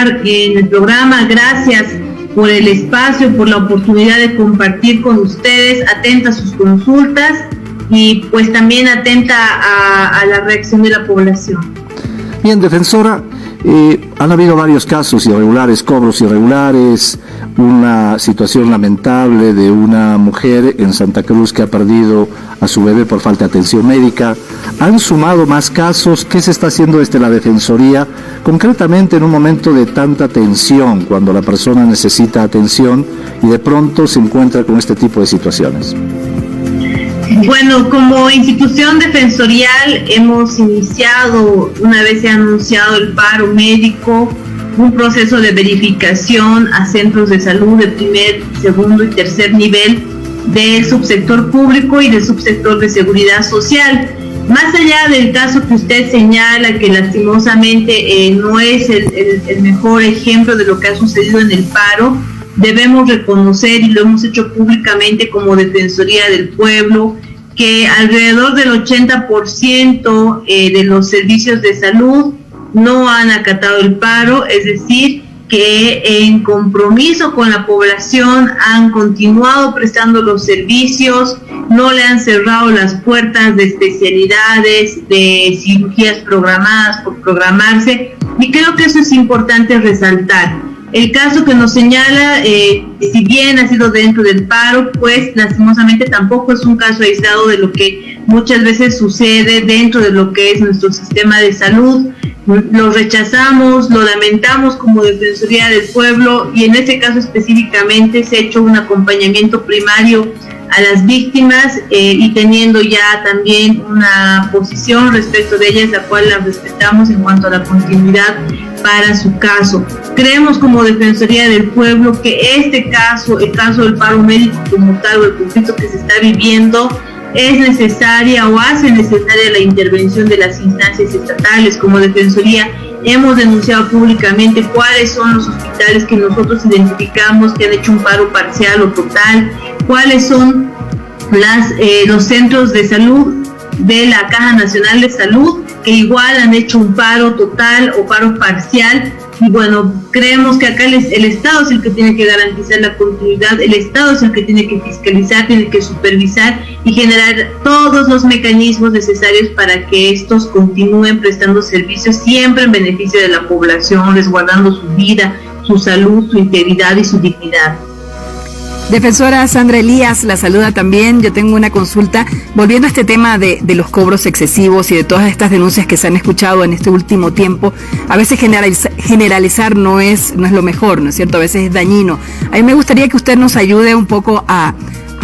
estar en el programa. Gracias por el espacio, por la oportunidad de compartir con ustedes, atenta a sus consultas y pues también atenta a la reacción de la población. Bien, defensora, han habido varios casos irregulares, cobros irregulares, una situación lamentable de una mujer en Santa Cruz que ha perdido a su bebé por falta de atención médica. ¿Han sumado más casos? ¿Qué se está haciendo desde la Defensoría, concretamente en un momento de tanta tensión, cuando la persona necesita atención y de pronto se encuentra con este tipo de situaciones? Bueno, como institución defensorial hemos iniciado, una vez se ha anunciado el paro médico, un proceso de verificación a centros de salud de primer, segundo y tercer nivel del subsector público y del subsector de seguridad social. Más allá del caso que usted señala, que lastimosamente no es el mejor ejemplo de lo que ha sucedido en el paro, debemos reconocer, y lo hemos hecho públicamente como Defensoría del Pueblo, que alrededor del 80% de los servicios de salud no han acatado el paro, es decir, que en compromiso con la población han continuado prestando los servicios, no le han cerrado las puertas de especialidades, de cirugías programadas por programarse, y creo que eso es importante resaltar. El caso que nos señala, si bien ha sido dentro del paro, pues lastimosamente tampoco es un caso aislado de lo que muchas veces sucede dentro de lo que es nuestro sistema de salud. Lo rechazamos, lo lamentamos como Defensoría del Pueblo, y en este caso específicamente se ha hecho un acompañamiento primario a las víctimas y teniendo ya también una posición respecto de ellas, la cual la respetamos en cuanto a la continuidad para su caso. Creemos como Defensoría del Pueblo que este caso, el caso del paro médico como tal, o el conflicto que se está viviendo, es necesaria o hace necesaria la intervención de las instancias estatales. Como Defensoría hemos denunciado públicamente cuáles son los hospitales que nosotros identificamos que han hecho un paro parcial o total, cuáles son los centros de salud de la Caja Nacional de Salud que igual han hecho un paro total o paro parcial. Y bueno, creemos que acá el Estado es el que tiene que garantizar la continuidad, el Estado es el que tiene que fiscalizar, tiene que supervisar y generar todos los mecanismos necesarios para que estos continúen prestando servicios siempre en beneficio de la población, resguardando su vida, su salud, su integridad y su dignidad. Defensora Sandra Elías la saluda también. Yo tengo una consulta, volviendo a este tema de los cobros excesivos y de todas estas denuncias que se han escuchado en este último tiempo. A veces generalizar no es lo mejor, ¿no es cierto? A veces es dañino. A mí me gustaría que usted nos ayude un poco a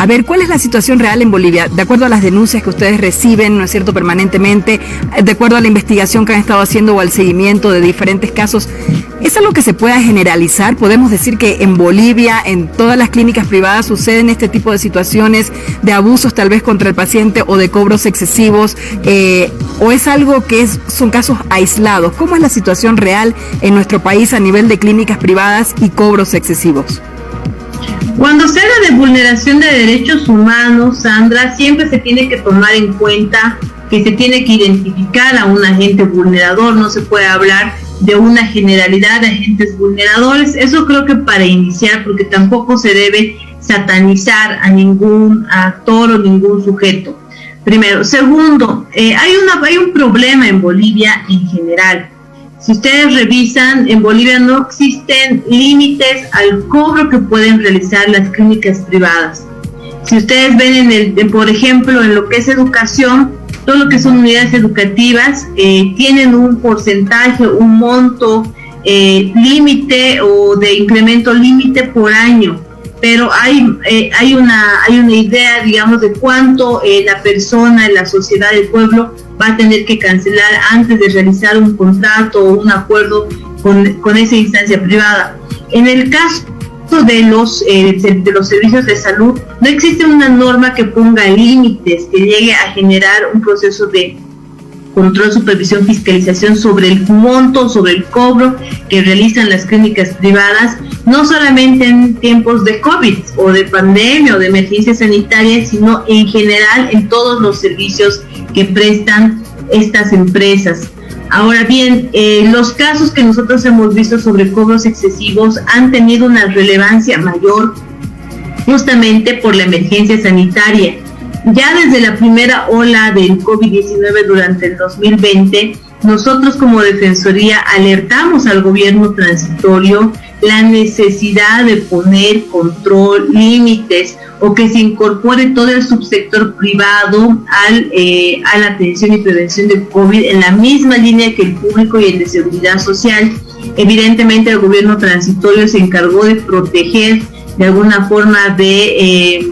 ver cuál es la situación real en Bolivia, de acuerdo a las denuncias que ustedes reciben, ¿no es cierto?, permanentemente, de acuerdo a la investigación que han estado haciendo o al seguimiento de diferentes casos. ¿Es algo que se pueda generalizar? ¿Podemos decir que en Bolivia, en todas las clínicas privadas, suceden este tipo de situaciones de abusos tal vez contra el paciente o de cobros excesivos? ¿O es algo que son casos aislados? ¿Cómo es la situación real en nuestro país a nivel de clínicas privadas y cobros excesivos? Cuando se habla de vulneración de derechos humanos, Sandra, siempre se tiene que tomar en cuenta que se tiene que identificar a un agente vulnerador. No se puede hablar de una generalidad de agentes vulneradores. Eso creo que para iniciar, porque tampoco se debe satanizar a ningún actor o ningún sujeto. Primero. Segundo, hay un problema en Bolivia en general. Si ustedes revisan, en Bolivia no existen límites al cobro que pueden realizar las clínicas privadas. Si ustedes ven por ejemplo, en lo que es educación, todo lo que son unidades educativas tienen un porcentaje, un monto límite o de incremento límite por año. Pero hay una idea, digamos, de cuánto la persona, la sociedad, el pueblo va a tener que cancelar antes de realizar un contrato o un acuerdo con esa instancia privada. En el caso de los servicios de salud, no existe una norma que ponga límites, que llegue a generar un proceso de control, supervisión, fiscalización sobre el monto, sobre el cobro que realizan las clínicas privadas, no solamente en tiempos de COVID o de pandemia o de emergencia sanitaria, sino en general en todos los servicios que prestan estas empresas. Ahora bien, los casos que nosotros hemos visto sobre cobros excesivos han tenido una relevancia mayor justamente por la emergencia sanitaria. Ya desde la primera ola del COVID-19 durante el 2020, nosotros como Defensoría alertamos al gobierno transitorio la necesidad de poner control, límites o que se incorpore todo el subsector privado a la atención y prevención de COVID en la misma línea que el público y el de seguridad social. Evidentemente el gobierno transitorio se encargó de proteger de alguna forma de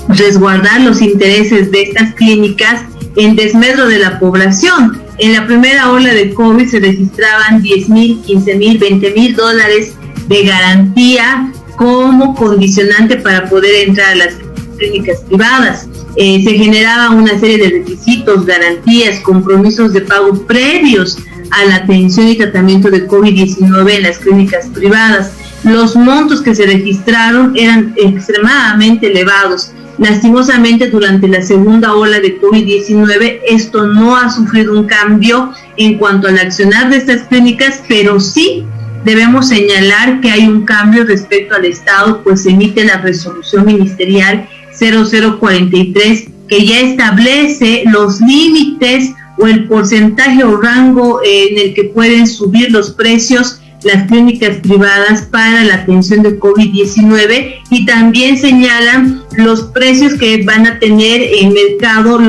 resguardar los intereses de estas clínicas en desmedro de la población. En la primera ola de COVID se registraban $10,000, $15,000, $20,000 de garantía como condicionante para poder entrar a las clínicas privadas. Se generaba una serie de requisitos, garantías, compromisos de pago previos a la atención y tratamiento de COVID-19 en las clínicas privadas. Los montos que se registraron eran extremadamente elevados. Lastimosamente, durante la segunda ola de COVID-19, esto no ha sufrido un cambio en cuanto al accionar de estas clínicas, pero sí debemos señalar que hay un cambio respecto al Estado, pues se emite la resolución ministerial 0043, que ya establece los límites o el porcentaje o rango en el que pueden subir los precios las clínicas privadas para la atención de COVID-19, y también señalan los precios que van a tener en mercado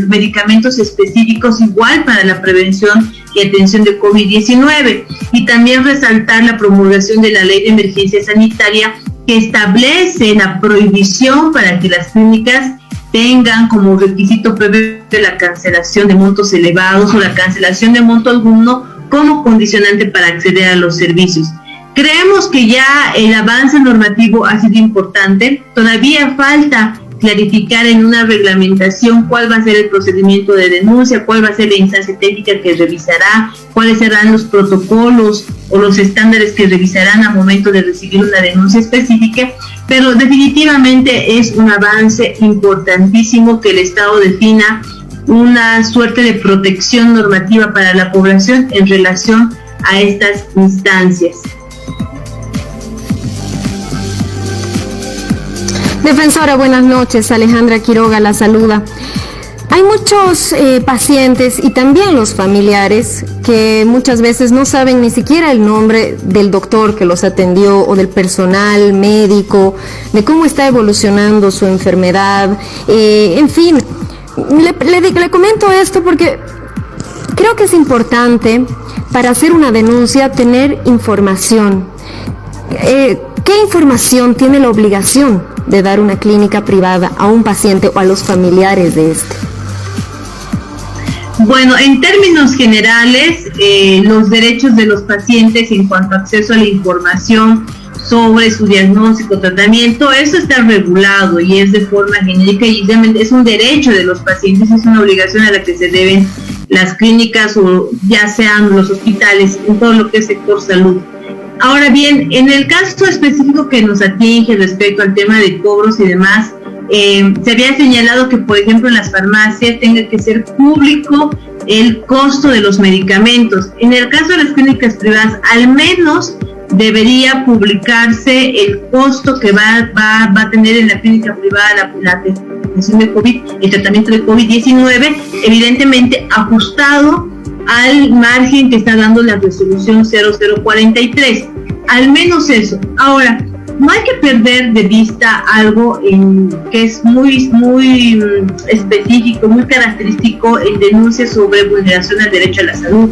medicamentos específicos igual para la prevención y atención de COVID-19, y también resaltar la promulgación de la Ley de Emergencia Sanitaria, que establece la prohibición para que las clínicas tengan como requisito previo la cancelación de montos elevados o la cancelación de monto alguno como condicionante para acceder a los servicios. Creemos que ya el avance normativo ha sido importante. Todavía falta clarificar en una reglamentación cuál va a ser el procedimiento de denuncia, cuál va a ser la instancia técnica que revisará, cuáles serán los protocolos o los estándares que revisarán al momento de recibir una denuncia específica, pero definitivamente es un avance importantísimo que el Estado defina una suerte de protección normativa para la población en relación a estas instancias. Defensora, buenas noches. Alejandra Quiroga la saluda. Hay muchos pacientes y también los familiares que muchas veces no saben ni siquiera el nombre del doctor que los atendió o del personal médico, de cómo está evolucionando su enfermedad, en fin. Le comento esto porque creo que es importante para hacer una denuncia tener información. ¿Qué información tiene la obligación de dar una clínica privada a un paciente o a los familiares de este? Bueno, en términos generales, los derechos de los pacientes en cuanto a acceso a la información sobre su diagnóstico, tratamiento, eso está regulado y es de forma genérica y es un derecho de los pacientes, es una obligación a la que se deben las clínicas o ya sean los hospitales en todo lo que es sector salud. Ahora bien, en el caso específico que nos atinge respecto al tema de cobros y demás, se había señalado que, por ejemplo, en las farmacias tenga que ser público el costo de los medicamentos. En el caso de las clínicas privadas, al menos debería publicarse el costo que va a tener en la clínica privada la atención de COVID, el tratamiento de COVID-19, evidentemente ajustado al margen que está dando la resolución 0043. Al menos eso. Ahora, no hay que perder de vista algo que es muy específico, muy característico en denuncias sobre vulneración al derecho a la salud.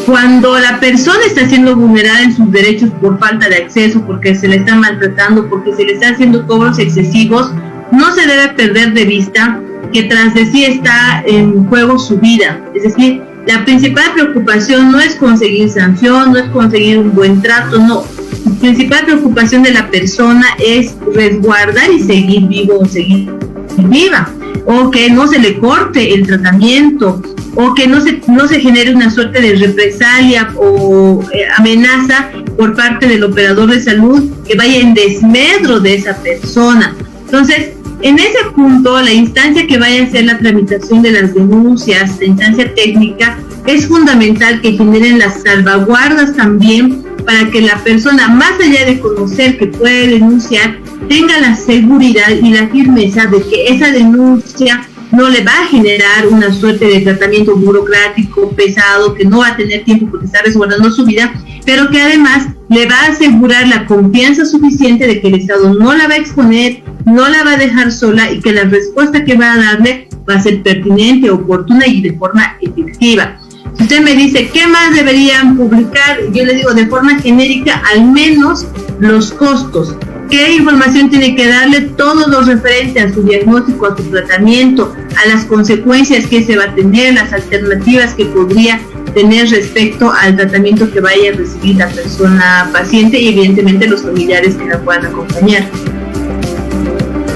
Cuando la persona está siendo vulnerada en sus derechos por falta de acceso, porque se le está maltratando, porque se le está haciendo cobros excesivos, no se debe perder de vista que tras de sí está en juego su vida. Es decir, la principal preocupación no es conseguir sanción, no es conseguir un buen trato, no. La principal preocupación de la persona es resguardar y seguir vivo o seguir viva, o que no se le corte el tratamiento, o que no se genere una suerte de represalia o amenaza por parte del operador de salud que vaya en desmedro de esa persona. Entonces, en ese punto, la instancia que vaya a hacer la tramitación de las denuncias, la instancia técnica, es fundamental que generen las salvaguardas también para que la persona, más allá de conocer que puede denunciar, tenga la seguridad y la firmeza de que esa denuncia no le va a generar una suerte de tratamiento burocrático pesado, que no va a tener tiempo porque está resguardando su vida, pero que además le va a asegurar la confianza suficiente de que el Estado no la va a exponer, no la va a dejar sola y que la respuesta que va a darle va a ser pertinente, oportuna y de forma efectiva. Si usted me dice, ¿qué más deberían publicar? Yo le digo de forma genérica, al menos los costos. ¿Qué información tiene que darle? Todo lo referente a su diagnóstico, a su tratamiento, a las consecuencias que se va a tener, las alternativas que podría tener respecto al tratamiento que vaya a recibir la persona paciente y evidentemente los familiares que la puedan acompañar.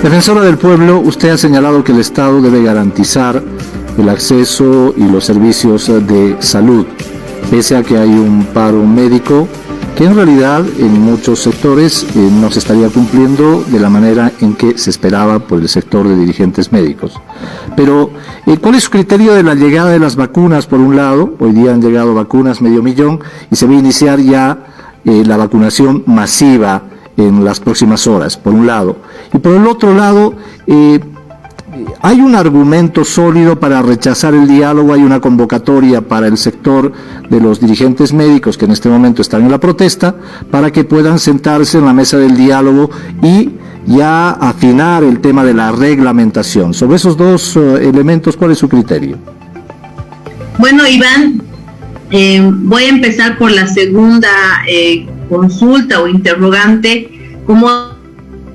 Defensora del Pueblo, usted ha señalado que el Estado debe garantizar el acceso y los servicios de salud, pese a que hay un paro médico que en realidad en muchos sectores no se estaría cumpliendo de la manera en que se esperaba por el sector de dirigentes médicos. Pero, ¿cuál es su criterio de la llegada de las vacunas? Por un lado, hoy día han llegado vacunas 500,000 y se va a iniciar ya la vacunación masiva en las próximas horas, por un lado. Y por el otro lado, ¿hay un argumento sólido para rechazar el diálogo? ¿Hay una convocatoria para el sector de los dirigentes médicos que en este momento están en la protesta para que puedan sentarse en la mesa del diálogo y ya afinar el tema de la reglamentación? Sobre esos dos elementos, ¿cuál es su criterio? Bueno, Iván, voy a empezar por la segunda consulta o interrogante. Como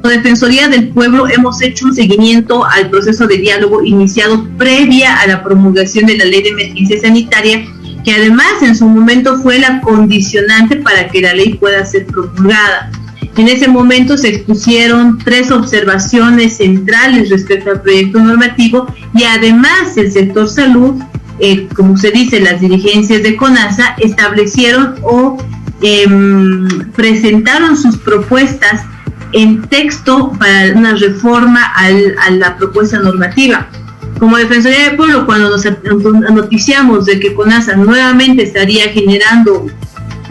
Defensoría del Pueblo hemos hecho un seguimiento al proceso de diálogo iniciado previa a la promulgación de la Ley de Emergencia Sanitaria, que además en su momento fue la condicionante para que la ley pueda ser promulgada. En ese momento se expusieron 3 observaciones centrales respecto al proyecto normativo y además el sector salud, como se dice, las dirigencias de CONASA establecieron o presentaron sus propuestas en texto para una reforma a la propuesta normativa. Como Defensoría del Pueblo, cuando nos noticiamos de que CONASA nuevamente estaría generando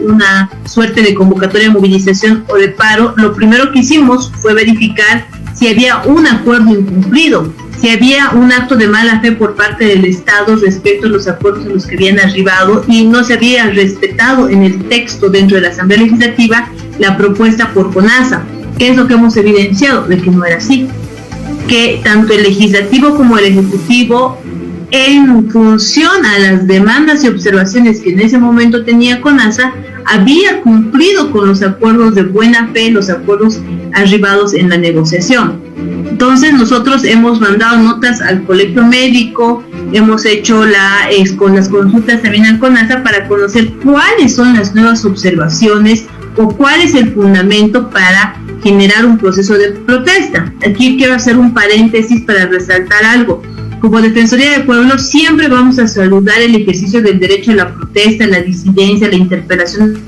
una suerte de convocatoria de movilización o de paro, lo primero que hicimos fue verificar si había un acuerdo incumplido, si había un acto de mala fe por parte del Estado respecto a los acuerdos en los que habían arribado y no se había respetado en el texto dentro de la Asamblea Legislativa la propuesta por CONASA. ¿Qué es lo que hemos evidenciado? De que no era así, que tanto el legislativo como el ejecutivo, en función a las demandas y observaciones que en ese momento tenía CONASA, había cumplido con los acuerdos de buena fe, los acuerdos arribados en la negociación. Entonces nosotros hemos mandado notas al colegio médico, hemos hecho con las consultas también al CONASA para conocer cuáles son las nuevas observaciones o cuál es el fundamento para generar un proceso de protesta. Aquí quiero hacer un paréntesis para resaltar algo. Como Defensoría del Pueblo siempre vamos a saludar el ejercicio del derecho a la protesta, la disidencia, la interpelación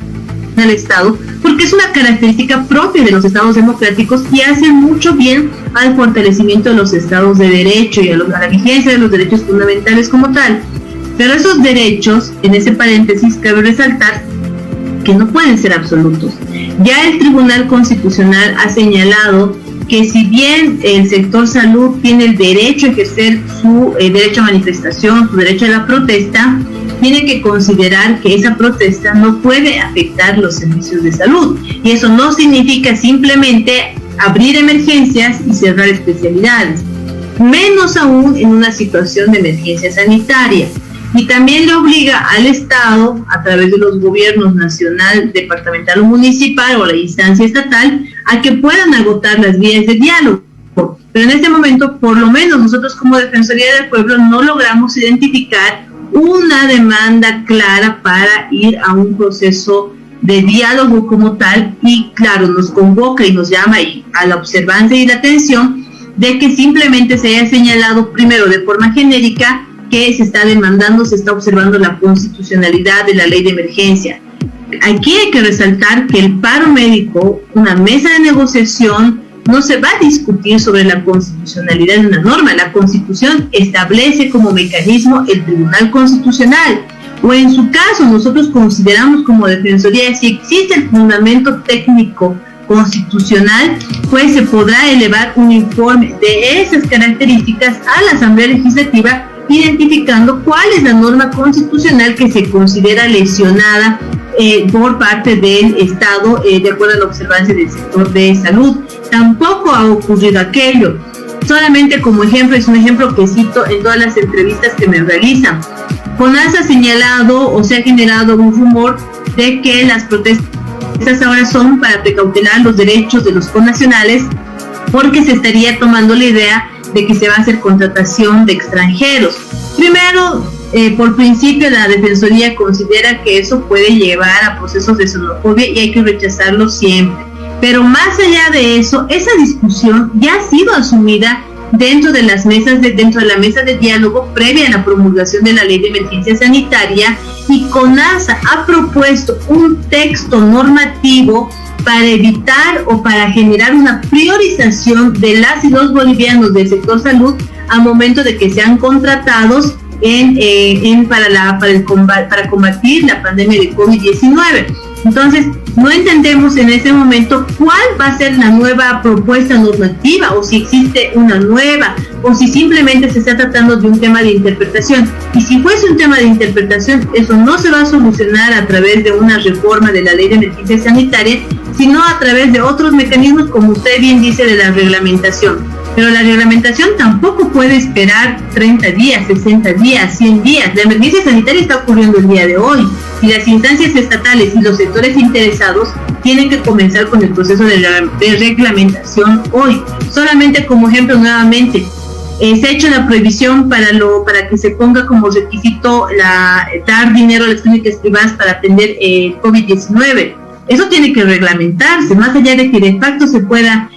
al Estado, porque es una característica propia de los estados democráticos y hace mucho bien al fortalecimiento de los estados de derecho y a la vigencia de los derechos fundamentales como tal. Pero esos derechos, en ese paréntesis, cabe resaltar que no pueden ser absolutos. Ya el Tribunal Constitucional ha señalado que si bien el sector salud tiene el derecho a ejercer su derecho a manifestación, su derecho a la protesta, tiene que considerar que esa protesta no puede afectar los servicios de salud. Y eso no significa simplemente abrir emergencias y cerrar especialidades, menos aún en una situación de emergencia sanitaria. Y también le obliga al Estado, a través de los gobiernos nacional, departamental o municipal o la instancia estatal, a que puedan agotar las vías de diálogo. Pero en este momento, por lo menos nosotros como Defensoría del Pueblo no logramos identificar una demanda clara para ir a un proceso de diálogo como tal, y claro, nos convoca y nos llama a la observancia y la atención de que simplemente se haya señalado primero de forma genérica que se está demandando, se está observando la constitucionalidad de la ley de emergencia. Aquí hay que resaltar que el paro médico, una mesa de negociación, no se va a discutir sobre la constitucionalidad de una norma. La Constitución establece como mecanismo el Tribunal Constitucional. o en su caso nosotros consideramos como Defensoría, si existe el fundamento técnico constitucional, pues se podrá elevar un informe de esas características a la Asamblea Legislativa, identificando cuál es la norma constitucional que se considera lesionada por parte del Estado de acuerdo a la observancia del sector de salud. Tampoco ha ocurrido aquello. Solamente como ejemplo, es un ejemplo que cito en todas las entrevistas que me realizan. CONASA ha señalado o se ha generado un rumor de que las protestas ahora son para precautelar los derechos de los connacionales, porque se estaría tomando la idea de que se va a hacer contratación de extranjeros. Primero, por principio, la Defensoría considera que eso puede llevar a procesos de xenofobia y hay que rechazarlo siempre. Pero más allá de eso, esa discusión ya ha sido asumida dentro de la mesa de diálogo previa a la promulgación de la Ley de Emergencia Sanitaria, y CONASA ha propuesto un texto normativo para evitar o para generar una priorización de las y los bolivianos del sector salud al momento de que sean contratados para combatir la pandemia de COVID-19. Entonces, no entendemos en ese momento cuál va a ser la nueva propuesta normativa, o si existe una nueva, o si simplemente se está tratando de un tema de interpretación. Y si fuese un tema de interpretación, eso no se va a solucionar a través de una reforma de la Ley de Emergencia Sanitaria, sino a través de otros mecanismos, como usted bien dice, de la reglamentación. Pero la reglamentación tampoco puede esperar 30 días, 60 días, 100 días. La emergencia sanitaria está ocurriendo el día de hoy, y las instancias estatales y los sectores interesados tienen que comenzar con el proceso de reglamentación hoy. Solamente como ejemplo, nuevamente, se ha hecho la prohibición para que se ponga como requisito dar dinero a las clínicas privadas para atender COVID-19. Eso tiene que reglamentarse, más allá de que de facto se pueda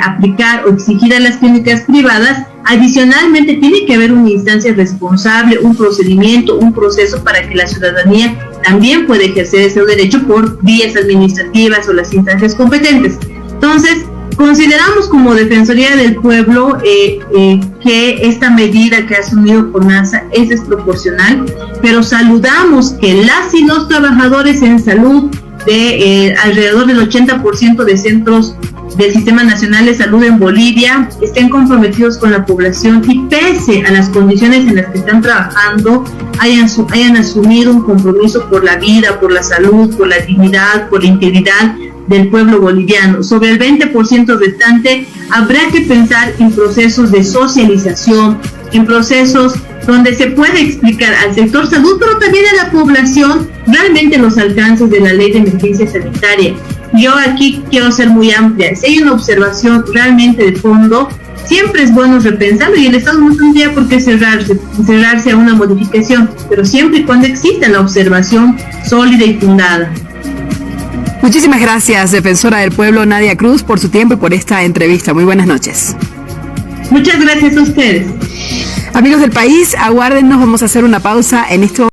aplicar o exigir a las clínicas privadas. Adicionalmente tiene que haber una instancia responsable, un procedimiento, un proceso para que la ciudadanía también pueda ejercer ese derecho por vías administrativas o las instancias competentes. Entonces, consideramos como Defensoría del Pueblo que esta medida que ha asumido CONASA es desproporcional, pero saludamos que las y los trabajadores en salud de alrededor del 80% de centros del Sistema Nacional de Salud en Bolivia estén comprometidos con la población, y pese a las condiciones en las que están trabajando hayan asumido un compromiso por la vida, por la salud, por la dignidad, por la integridad del pueblo boliviano. Sobre el 20% restante habrá que pensar en procesos de socialización, en procesos donde se puede explicar al sector salud, pero también a la población, realmente los alcances de la Ley de Emergencia Sanitaria. Yo aquí quiero ser muy amplia. Si hay una observación realmente de fondo, siempre es bueno repensarlo, y el Estado no tendría por qué cerrarse a una modificación, pero siempre y cuando exista la observación sólida y fundada. Muchísimas gracias, Defensora del Pueblo Nadia Cruz, por su tiempo y por esta entrevista. Muy buenas noches. Muchas gracias a ustedes. Amigos del país, aguárdennos, vamos a hacer una pausa en esto.